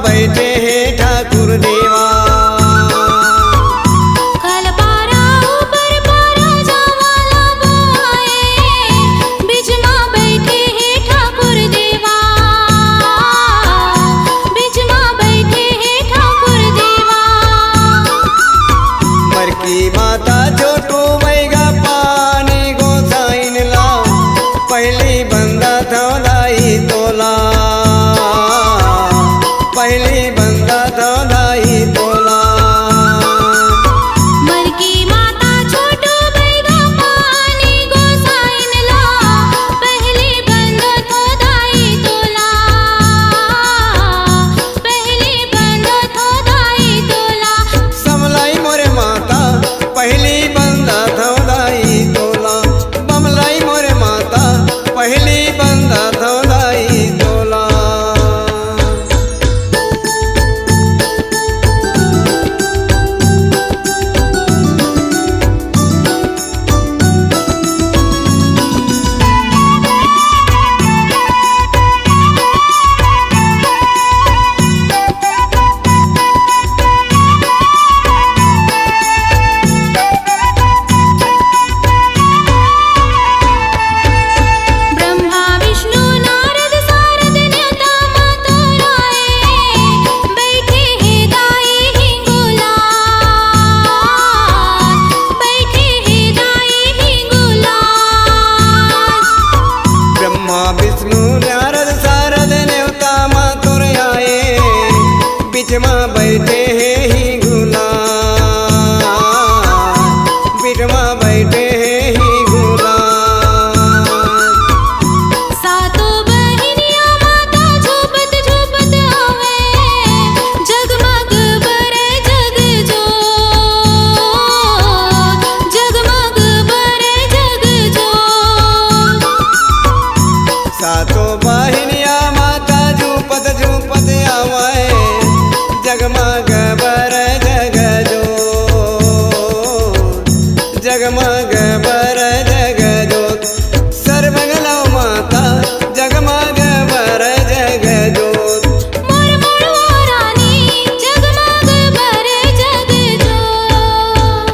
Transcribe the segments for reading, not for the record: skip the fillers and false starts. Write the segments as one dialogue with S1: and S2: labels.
S1: बैठे हैं ठाकुर देवा।
S2: खलपारा ऊपर पारा जावाला बोआए, बीच मां बैठे हैं ठाकुर देवा, बीच मां बैठे हैं ठाकुर देवा।
S1: मरकी माता छोटू मैगा पानी गोसाइन ला, पहली बंदा थौलाई तोला, पहली बंदा थौलाई तोला।
S2: मरकी माता छोटू बैगा पानी गोसाइन ला, पहली बंद थोदाई तोला, पहली बंद थोदाई तोला।
S1: समलाई मोरे माता पहली बंदा थौलाई तोला, बमलाई मोरे माता पहली बंदा थौलाई तोला।
S2: ब्रह्मा विष्णु नारद सारद न्योता मातोराए, बैठे हैं दाई हिंगोला, बैठे हैं दाई हिंगोला।
S1: ब्रह्मा विष्णु नारद सारद न्योता मातुर आए, बीच मां बैठे हैं ही गुला, बीच मां बैठे हैं ही गुला।
S2: सातों बहनिया माता झूपत झूपत आवे, जगमग बरे जग जोत, जगमग बरे जग जोत।
S1: सातों बहनिया माता झूपत झूपत आवे, जगमग बर जग जो, जगमग बर जग जोत। सर्वगलौ माता जगमग बर जग जोत।
S2: मोर मोरवा रानी जगमग बरे जग जोत।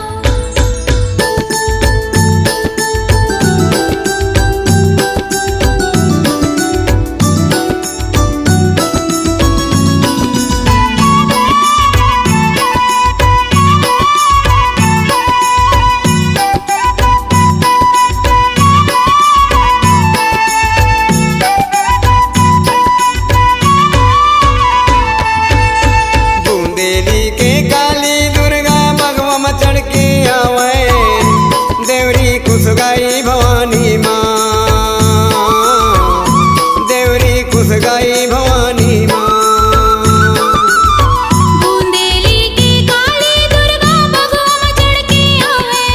S1: बूंदेली के काली दुर्गा मगवा में चढ़ के आवे, देवरी कुसगाई भवानी माँ, देवरी कुसगाई भवानी माँ।
S2: बूंदेली की काली दुर्गा भगवा में चढ़ के आवे,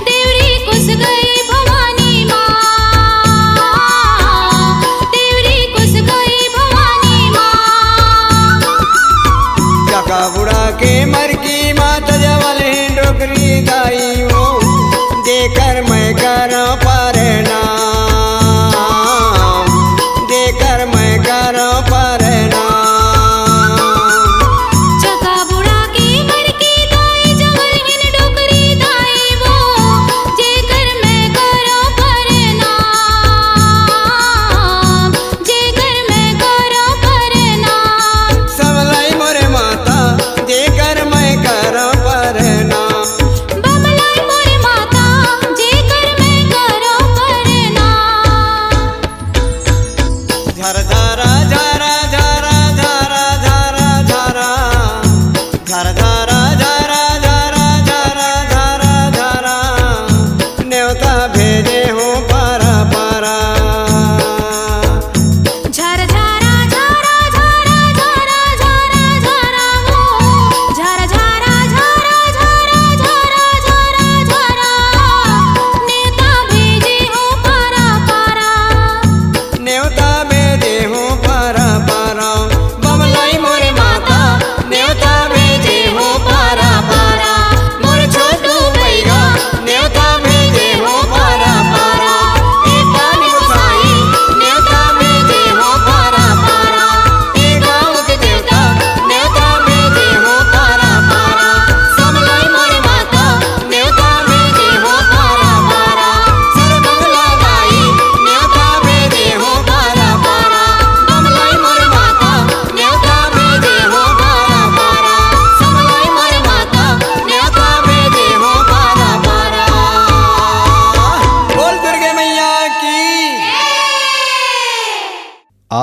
S2: देवरी कुस गई भवानी माँ, देवरी कुस गई भवानी माँ।
S1: चका बुढ़ा के मरकी मात जवल डोकरी दाई वो, देकर मैं कर परनाम, देकर मैं कर परनाम।
S2: चका बुढ़ा की मड़की दाई जवल हिन डोकरी दाई वो, जेकर मैं करो परनाम, जेकर मैं करो परनाम।
S1: सबलाई मोरे माता देकर मैं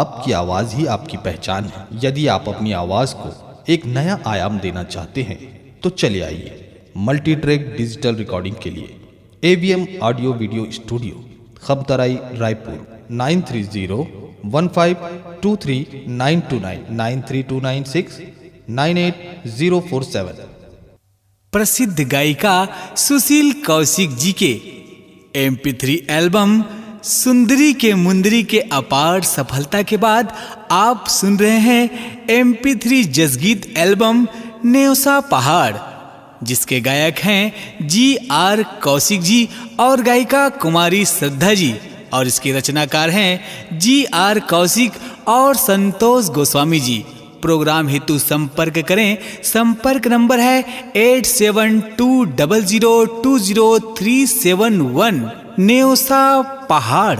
S3: आपकी आवाज ही आपकी पहचान है। यदि आप अपनी आवाज को एक नया आयाम देना चाहते हैं तो चले आइए मल्टी ट्रैक डिजिटल रिकॉर्डिंग के लिए AVM audio video studio, Khamtarai, Raipur 9301523929 9329698047।
S4: प्रसिद्ध गायिका सुशील कौशिक जी के MP3 एल्बम सुंदरी के मुंदरी के अपार सफलता के बाद आप सुन रहे हैं MP3 जसगीत एल्बम नेवसा पहाड़, जिसके गायक हैं GR कौशिक जी और गायिका कुमारी श्रद्धा जी, और इसके रचनाकार हैं GR कौशिक और संतोष गोस्वामी जी। प्रोग्राम हेतु संपर्क करें। संपर्क नंबर है 8720020371। नेवसा पहाड़।